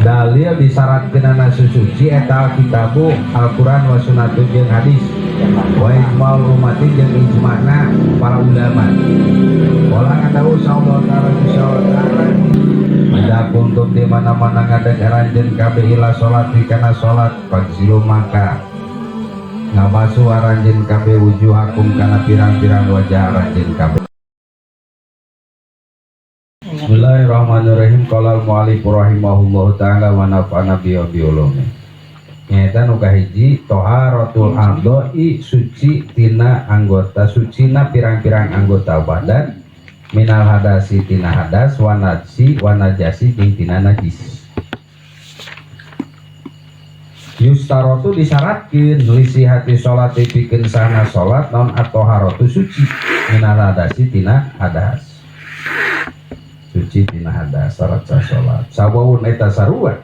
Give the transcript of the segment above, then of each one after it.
dalil disyaratkeunana suci eta kitabu Al-Qur'an wa sunnatu jeung hadis wa ijma'ul ummati jeung ijma'na para ulama. Wala ngadawu sallallahu ta'ala ada kuntum di mana-mana ngadeg aranjeun kabeh ila salat kana salat fagsilu maka ngabasu aranjeun kabeh wujuhakum kana pirang-pirang wajah aranjeun kabeh. Bismillahirrahmanirrahim. Qala al-mu'allif rahimahullahu ta'ala wa nafa'ana bi ulumi. Nyata nu kahiji taharatul a'dha'i suci tina anggota, sucina pirang-pirang anggota badan minal hadasi tina hadas wa najasi jeung tina najis. Yustarotu disyaratkeun lisi hati salat pikeun sana salat non at-taharatu suci minal hadasi tina hadas. Suci tina hadas syarat salat. Sawawun eta sarua.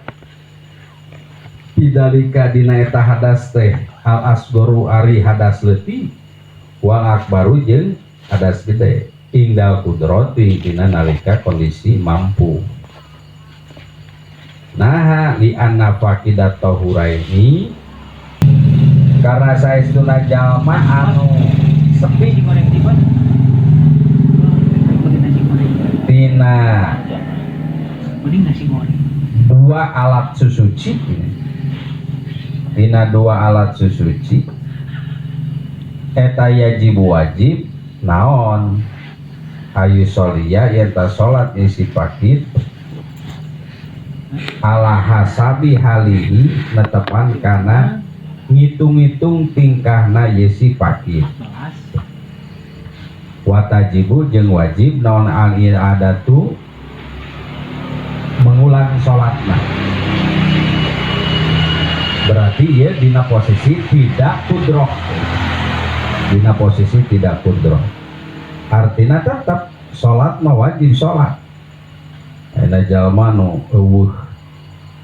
Bidalika dina eta hadas teh al asgoru ari hadas leutik wal akbaru jeung hadas gede. Ingdal kudroti dina nalika kondisi mampu. Nah li anna faqidat tahuraini karena saestuna jalma anu sepi tina dua alat susuci, tina dua alat susuci eta yajibu wajib naon ayu soliya yenta sholat isi pakit ala hasabi halihi netepan kana ngitung-ngitung tingkahna yesi pakit watajibu jeung wajib naon al-i'adatu mengulang sholatna. Berarti ya dina posisi tidak kudroh, dina posisi tidak kudroh. Artinya tetap sholat mah wajib sholat. Enak jalma nu eueuh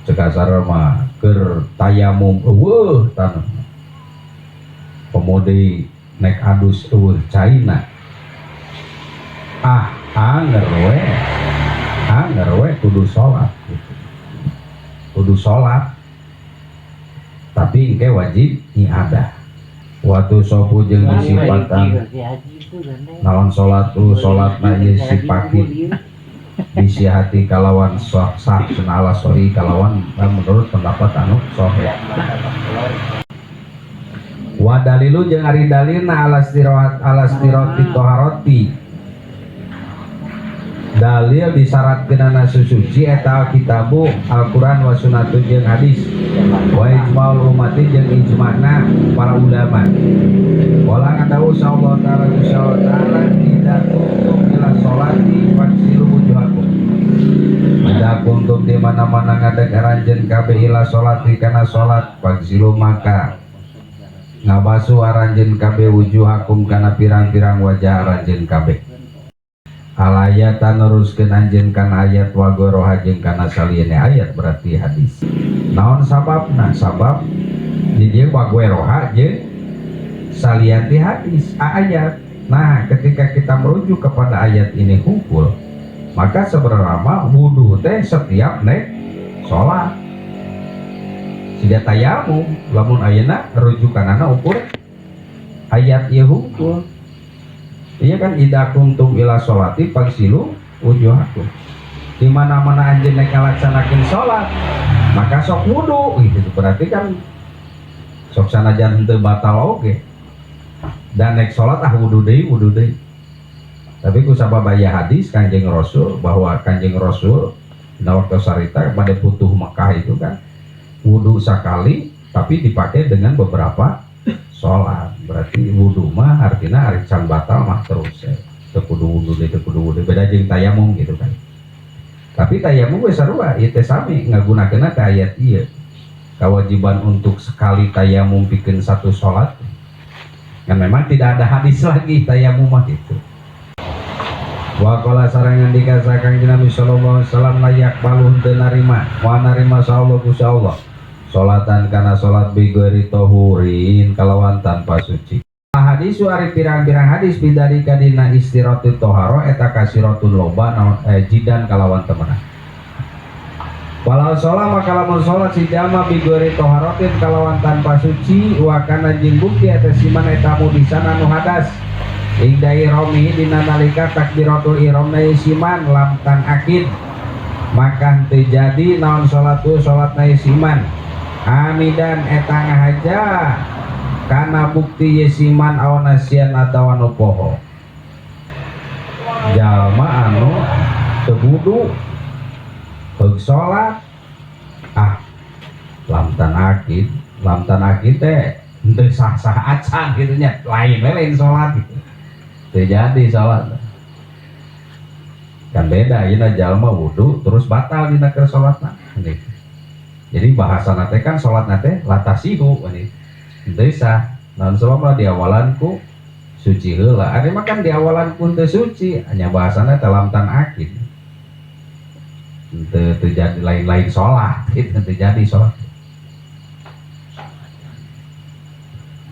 cekasar mah keur tayamum eueuh tanah. Pemudi nek adus eueuh caina. Anger we kudu sholat. Kudu sholat. Tapi engke wajib ibadah. Waktu sopu jeung disifatan naon sholat tu sholat na sifati bisi hati kalawan sah senala sori kalawan menurut pendapat anu sahih. Wa dalilu jeung ari dalilna alastirati taharati dalil disyaratkeunana suci eta kitabu Al-Qur'an wa sunnatu jeung hadis wa ijma'ul ummati jeung ijma'na para ulama. Wala ngadawu sallallahu ta'ala tidak kuntum ila sholati fagsilu wujuhakum. Tidak kuntum di mana-mana ngadeg aranjeun kabeh ila sholati kana salat fagsilu maka ngabasu aranjeun kabeh wujuhakum kana pirang-pirang wajah aranjeun kabeh. Alayatan neruskeun anjeun kana ayat wa goroha jeung kana salieuna ayat berarti hadis. Naon sababna? Sabab di dieu wa goroha jeung salianti hadis ayat. Nah, ketika kita merujuk kepada ayat ini hukum, maka sebenarnya wudu teh setiap nek sholat. Siga tayamum lamun ayeuna rujukanana ukur ayat ieu hukum. Iya kan idza kuntum ila sholati fagsilu wujuhakum. Di mana-mana anjeun nek ngalaksanakeun salat, maka sok wudu gitu. Berarti kan sok sanajan teu batal oge. Dan nek salat wudu deui. Tapi ku sabab aya hadis Kanjeng Rasul bahwa Kanjeng Rasul dina waktu sarita pada putuh Mekah itu kan wudu sakali tapi dipakai dengan beberapa sholat. Berarti wudu mah artinya ari can batal mah terus ya. Teu kudu wudu beda jeung tayamum gitu kan. Tapi tayamum we sarua ieu teh sami ngagunakeunna ka ayat ieu. Kewajiban untuk sekali tayamum pikeun satu sholat. Kan memang tidak ada hadis lagi tayamum mah gitu. Wa qala sarangan dikasakan Nabi sallallahu alaihi wasallam layak balun teu narima wa narima sallallahu Gusti Allah sholatan kana sholat bigori tohurin kalawan tanpa suci. Hadis ari pirang-pirang hadis bidari kadina istiratu toharo eta kasiratun loba jidan kalawan temenan. Walau sholat maka lamun sholat si jalma bigori toharotin kalawan tanpa suci wakana jeung bukti eta siman eta mudisan anu hadas ingdai romi dina nalika takbiratul ihramna siman lamtan akid maka teu jadi naon sholat tu sholat na siman amidan eta ngahaja kana bukti siman awan nasian atawa nu poho jalma anu teu wudu heug sholat lamtan akid teh henteu sah-sah acan gitu nya lain sholat gitu teu jadi sholat kan beda ieu jalma wudu terus batal dina keur sholatna jadi bahasa nate kan sholat nate latasihu henteu sah naon sabab di awalan ku suci heula ari mah kan di awalan ku teu suci hanya bahasana teh lamtan akid terjadi lain-lain sholat itu terjadi sholat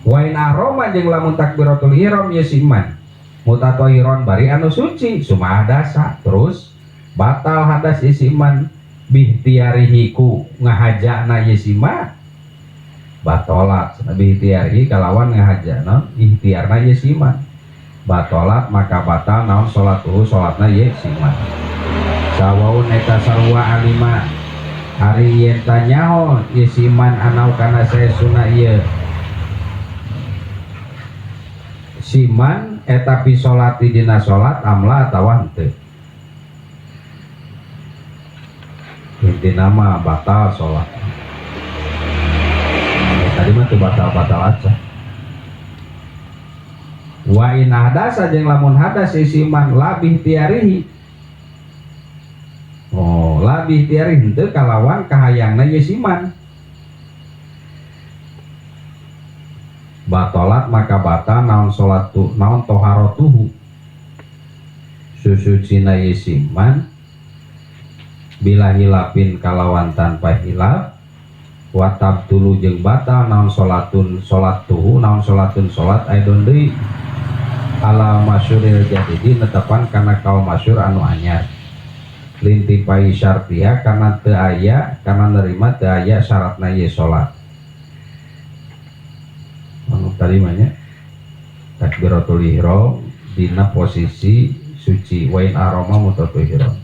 wain aroma jeung lamun takbiratul ihram ya siman mutatohiron bari anu suci suma hadasa terus batal hadas isiman bihtiarihiku ngahajana yesima batolat bihtiarihi kalawan ngahajana ihtiarna yesiman batolat maka batal naon sholatuhu sholatna yesiman sawaun eta sarua alima hari yen tanyaho yesiman anau kana saesuna ieu siman eta pi sholati dina sholat amla atawa henteu intina mah batal sholat tadi mah teu batal aja wa in hadasa jeung lamun hadas siman labih tiarihi labih tiari henteu kalawan kahayangna yesiman batolat maka batal naon sholatu naon toharotuhu susucina yesiman bila hilapin kalawan tanpa hilap watab tulu jeung batal naon sholatuhu naon sholatun sholat aidon deui ala masyuril jadidi netepan kana kaum masyur anu anyar lintipai syartiha karena teu aya karena nerima teu aya syaratna ye salat anu tadi mah takbiratul ihram dina posisi suci wain aroma mutatul ihram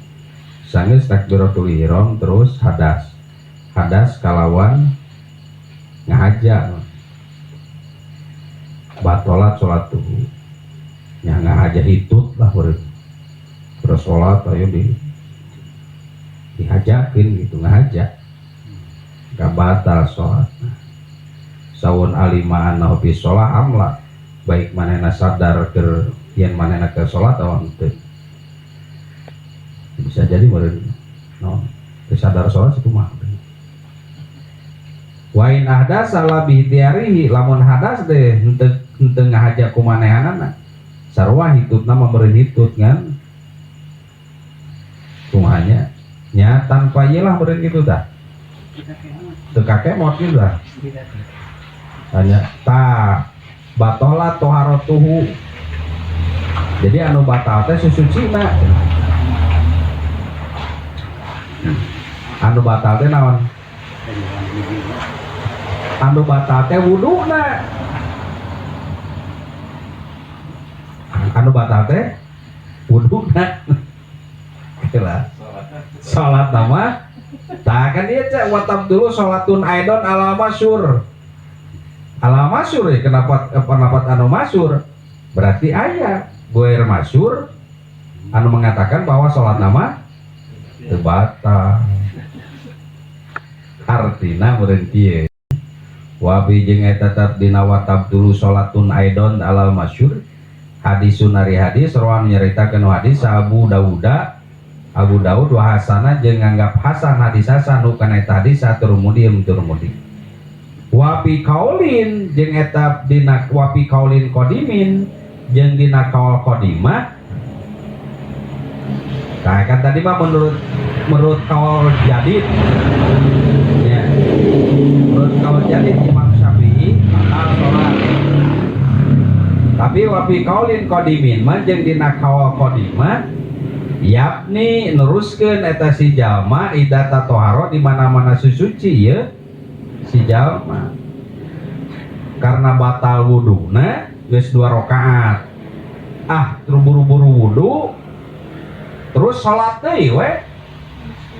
sanggeus takbiratul ihram terus hadas kalawan ngahaja batolat salat tuh nya ngahaja hitut lah terus salat ayo dihajakin gitu ngahajak gak batal sholat sawun alimaan nahu fi sholat amla baik manena sadar ke yen manena ke sholat atau henteu bisa jadi meureun no sadar sholat itu mah wa in ahdas salah bihtiarihi lamun hadas deh henteu ngahajak kumanehanana sarua hitutna mah meureun hitut kan kumanya nya tanpa iyalah beren gitu dah teu kakek mod gitu dah hanya ta batolat toharotuhu jadi anu batal teh susucina anu batal teh naon anu batal teh wuduna anu batal teh wuduna kira sholat nama tak kan dia cek watab dulu sholatun aidon ala masyur ya kenapa pendapat anu masyur berarti ayat goer masyur anu mengatakan bahwa sholat nama batal artina berhenti wabi jeung eta tetap dina watab dulu sholatun aidon ala masyur hadisun ari hadis rawan nyaritakeun hadis Abu Daud wa Hasanah jeung nganggap hasan hadis hasan kana eta hadis turmudi wapi kaulin jeung eta dina wapi kaulin qadimin jeung dina kaul qadimah nah kan tadi mah menurut kaul jadid ya menurut kaul jadid Imam Syafi'i batal salat tapi wapi kaulin qadimin mah jeung dina kaul qadimah yapni neruskeun eta si jalma ida tatoharo di mana-mana susuci ya si jalma karena batal wuduna geus 2 rakaat terus buru-buru wudu terus salat deui we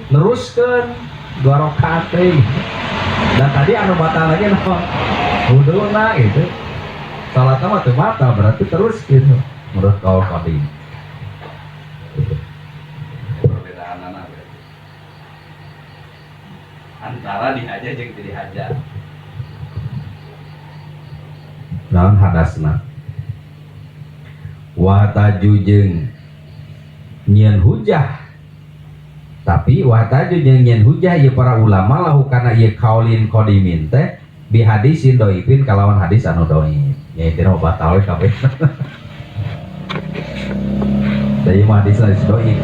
neruskeun 2 rakaat deui dan tadi anu batal lagi naon wuduna gitu salatna mah teu batal berarti terus gitu menurut kaul qadim perbedaan antara dihaja jeung teu dihaja naon hadasna wataju jeung nyieun hujah tapi wataju jeung nyieun hujah ieu para ulama lahu kana ieu kaulin qadimin teh bi hadisin doifin kalawan hadis anu doif nya itu batal kabeh dari hadis doif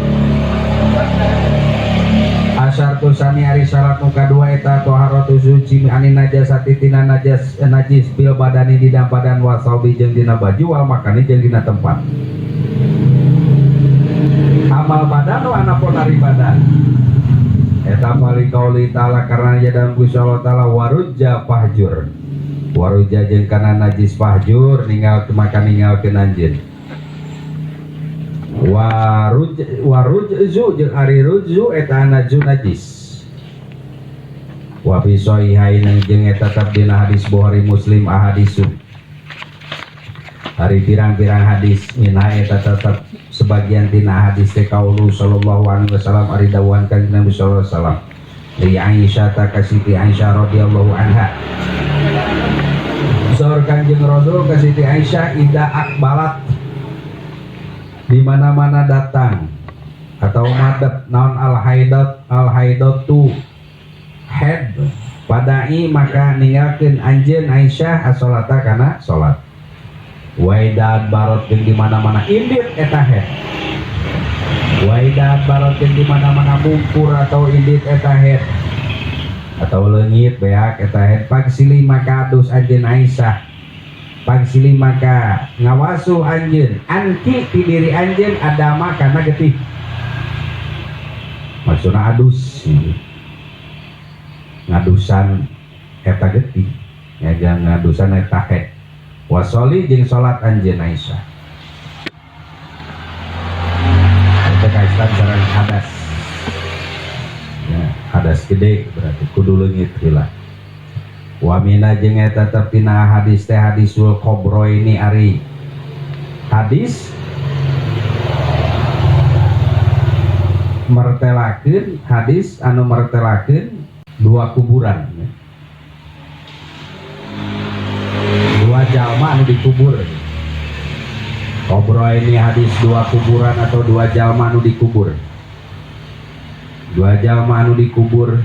asyartu sani ari syarat nu kadua eta taharatu suci anin najasati tina najis bil badani di dalam badan wasabi jeung dina baju wal makani jeung dina tempat amal badan wa anapun ari badan eta pali qauli ta'ala karena ya dalam Gusti Allah taala warujja fahjur warujja jeung kana najis fahjur ninggalkeun anjeun warujzu jeung ari rujzu eta najis wa fi sahihain jeung eta tetep dina hadis Bukhari Muslim ahadisu hari pirang-pirang hadis minha eta tetep sebagian tina hadis teh kaulu sallallahu alaihi wasallam ari dawuhan kanjeng Nabi sallallahu alaihi wasallam li Aisyah ta ka Siti Aisyah radhiyallahu anha saur kanjeng Rasul ka Siti Aisyah ida akbalat di mana-mana datang atau madep naon al haidatu head padai maka ninggalkeun anjeun Aisyah as-salata kana salat waidat barot jeung di mana-mana indit eta head waidat barot jeung di mana-mana bungkur atau indit eta head atau leungit beak eta head pagsili maka adus anjeun Aisyah pagsili maka ngawasuh anjeun anki ti diri anjeun adama kana getih maksudna adus ngadusan eta getih ngajan ngadusan eta head wasoli jeung salat anjeun Aisyah eta kaitan sareng hadas ya hadas gede berarti kudu leungit heula wa mina jeung eta tetep tina hadis teh hadisul qabro ini ari hadis mertelakeun hadis anu mertelakeun 2 kuburan 2 jalma anu dikubur qabro ini hadis 2 kuburan atau 2 jalma anu dikubur 2 jalma anu dikubur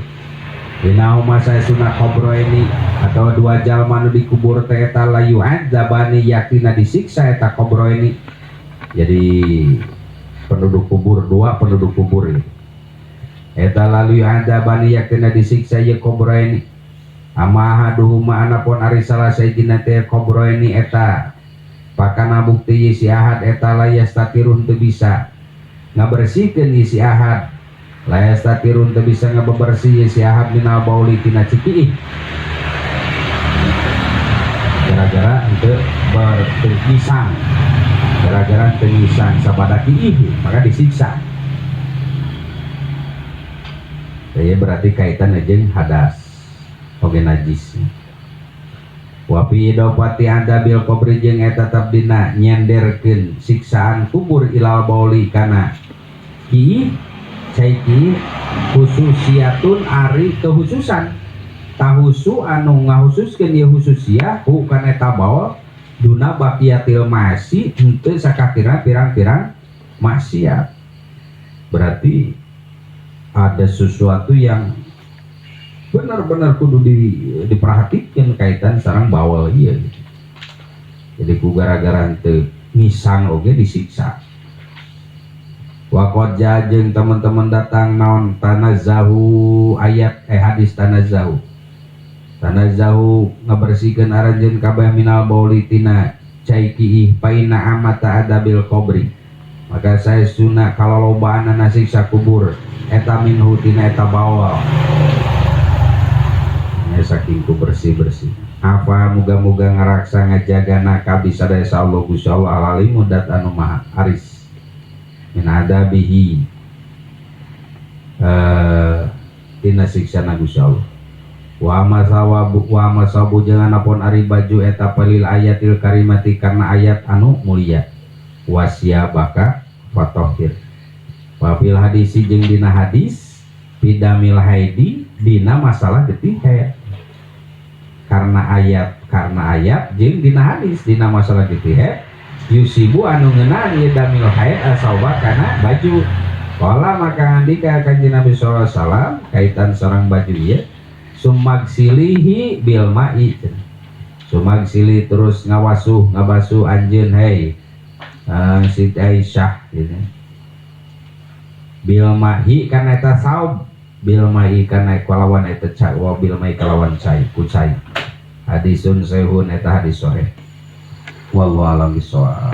dina masa sunah qabro ini atau 2 jalma nu dikubur teh eta layu adzabani yakina disiksa eta qabro ini jadi penduduk kubur 2 penduduk kubur ini eta lalu adzabani yakina disiksa ye qabro ini amahaduhuma anapun ari salah sajina teh qabro ini eta pakana bukti si ahad eta layastatirun teu bisa ngabersihkeun si ahad layastatirun teu bisa ngabebersih si ahad minal bauli tina cikiih gara-gara henteu bertengisang gara-gara tengisang sabada kiih maka disiksa ya berarti kaitan jeung hadas oge najis wapi idopati anda bil kubri jeung eta tetep dina nyenderkeun siksaan kubur ilal bauli kana kiih saiki khususiatun ari kehususan tahusu anu ngahususkeun ieu khususiah hu kana eta baul duna baqiyatil masi henteu sakakira pirang-pirang maksiat berarti ada sesuatu yang benar-benar kudu diperhatikan kaitan sareng baul ieu jadi ku gara-gara henteu ngisang oge disiksa wakoja jeung teman-teman datang naon tanazahu ayat hadis tanazahu ngabersihkeun aranjeun kabeh minal bauli tina cai kiih paina amata adabil qabri maka saya sunat kalau lobaan nasiksa kubur eta minhu tina eta bawal saking ku bersih-bersih apa muga-muga ngaraksa ngajagana kabisa daya Allah Gusti Allah alalim mudat anu maha aris min adabihi tina siksana Gusti Allah wa masawabu jangan apun ari baju eta palil ayatil karimati karena ayat anu mulia wasya baka fatohir wabil hadisi jeung dina hadis bidamil haidi dina masalah getih haid karena ayat jeung dina hadis dina masalah getih haid yusibu anu ngeunaan ieu damil haid asauba kana baju kala maka andika kanjeng Nabi sallallahu alaihi wasallam kaitan sareng baju ieu sumagsilihi bil ma'i sumagsili terus ngabasuh anjeun hei Siti Aisyah gitu. Bil ma'i kana eta saub bil ma'i kana kalawan eta cai wa bil ma'i kalawan cai ku cai hadisun sahihun eta hadis sahih wallahu a'lam bishawab.